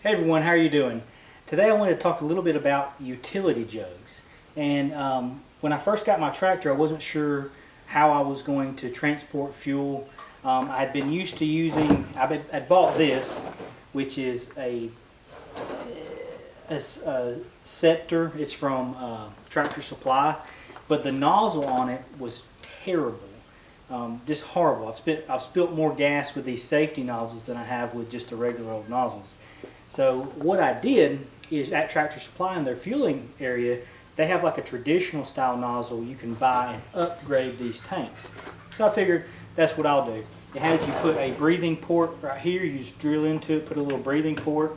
Hey everyone, how are you doing? Today I want to talk a little bit about utility jugs. And when I first got my tractor, I wasn't sure how I was going to transport fuel. I'd been used to using, I'd bought this, which is a Scepter. It's from Tractor Supply, but the nozzle on it was terrible. Just horrible. I've spilt more gas with these safety nozzles than I have with just the regular old nozzles. So what I did is at Tractor Supply in their fueling area, they have like a traditional style nozzle you can buy and upgrade these tanks. So I figured that's what I'll do. It has you put a breathing port right here, you just drill into it, put a little breathing port,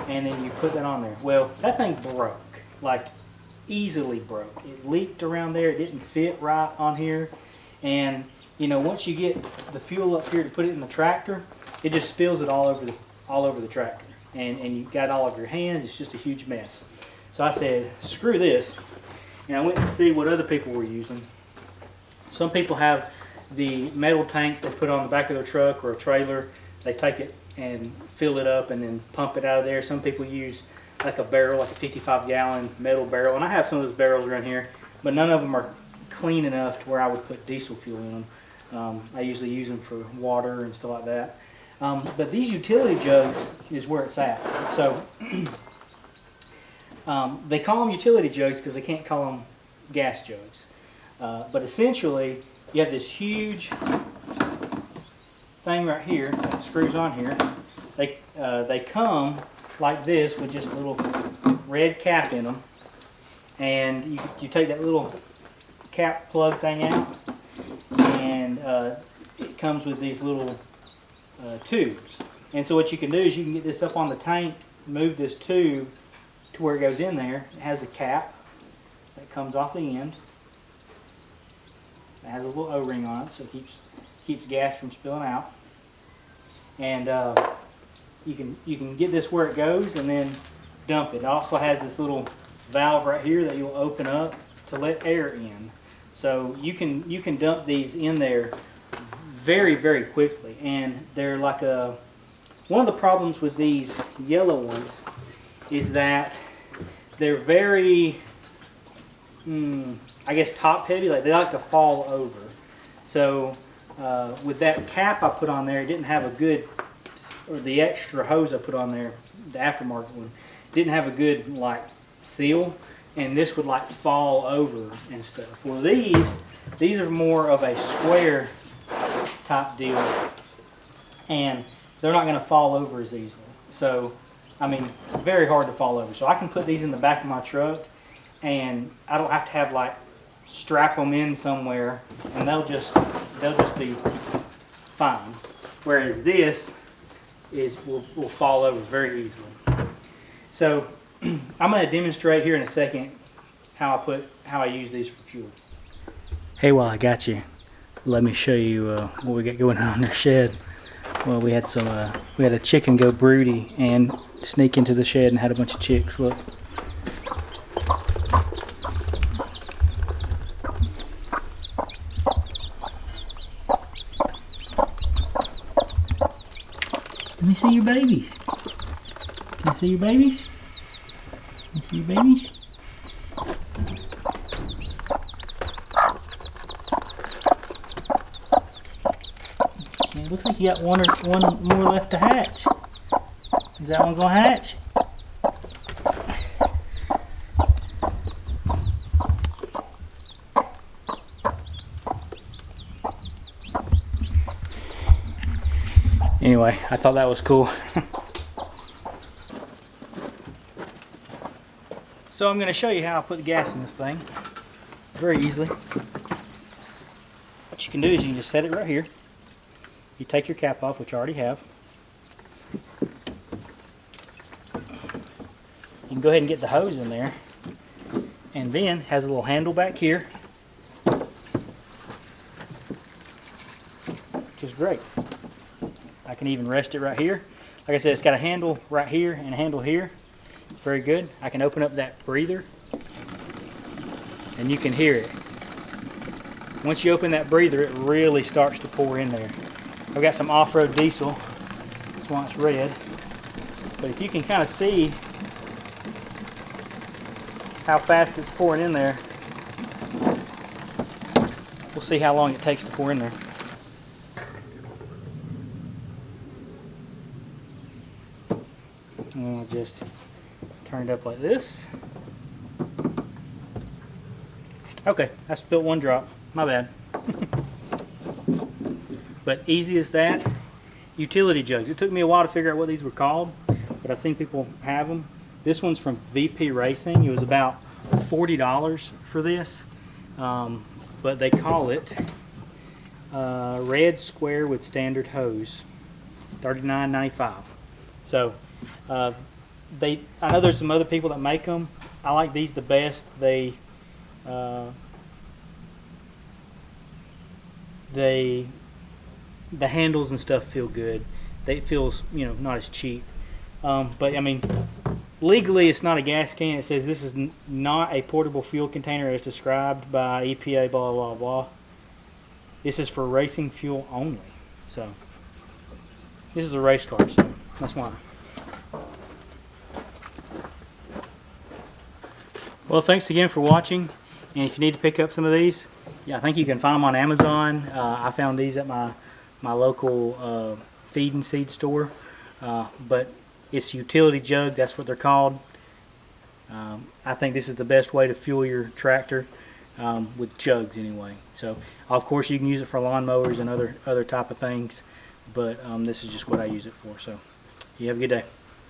and then you put that on there. Well, that thing broke, like easily broke. It leaked around there, it didn't fit right on here, and you know, once you get the fuel up here to put it in the tractor, it just spills it all over the tractor. And you've got all of your hands, it's just a huge mess. So I said, screw this, and I went to see what other people were using. Some people have the metal tanks they put on the back of their truck or a trailer. They take it and fill it up and then pump it out of there. Some people use like a barrel, like a 55-gallon metal barrel, and I have some of those barrels around here, but none of them are clean enough to where I would put diesel fuel in them. I usually use them for water and stuff like that. But these utility jugs is where it's at. So they call them utility jugs because they can't call them gas jugs. But essentially, you have this huge thing right here that screws on here. They come like this with just a little red cap in them, and you take that little cap plug thing out, and it comes with these little tubes. And so what you can do is you can get this up on the tank, move this tube to where it goes in there. It has a cap that comes off the end. It has a little O-ring on it, so it keeps gas from spilling out. And you can get this where it goes and then dump it. It also has this little valve right here that you'll open up to let air in. So you can dump these in there very, very quickly, and they're like one of the problems with these yellow ones is that they're very, I guess, top heavy. Like they like to fall over. So with that cap I put on there, it didn't have a good, or the extra hose I put on there, the aftermarket one, didn't have a good like seal, and this would like fall over and stuff. Well, these are more of a square type deal, and they're not going to fall over as easily. So, I mean, very hard to fall over. So I can put these in the back of my truck, and I don't have to have like strap them in somewhere, and they'll just be fine. Whereas this will fall over very easily. So I'm going to demonstrate here in a second how I use these for fuel. Hey, while I got you, let me show you what we got going on in their shed. Well, we had a chicken go broody and sneak into the shed and had a bunch of chicks. Look. Let me see your babies. Can I see your babies? Can I see your babies? It looks like you got one more left to hatch. Is that one gonna hatch? Anyway, I thought that was cool. So I'm going to show you how I put the gas in this thing very easily. What you can do is you can just set it right here. You take your cap off, which I already have. You can go ahead and get the hose in there, and then it has a little handle back here, which is great. I can even rest it right here. Like I said, it's got a handle right here and a handle here. It's very good. I can open up that breather, and you can hear it. Once you open that breather, it really starts to pour in there. I've got some off-road diesel. That's why it's red. But if you can kind of see how fast it's pouring in there, we'll see how long it takes to pour in there. And I'll just turn it up like this. Okay, I spilled one drop. My bad. But easy as that. Utility jugs. It took me a while to figure out what these were called, but I've seen people have them. This one's from VP Racing. It was about $40 for this, but they call it red square with standard hose, $39.95. So I know there's some other people that make them. I like these the best. The handles and stuff feel good. It feels, you know, not as cheap. But I mean, legally it's not a gas can. It says this is not a portable fuel container as described by EPA, blah, blah, blah. This is for racing fuel only. So this is a race car, so that's why. Well, thanks again for watching. And if you need to pick up some of these, yeah, I think you can find them on Amazon. I found these at my local feed and seed store. But it's utility jug, that's what they're called. I think this is the best way to fuel your tractor with jugs anyway. So of course you can use it for lawnmowers and other type of things, but this is just what I use it for. So you have a good day.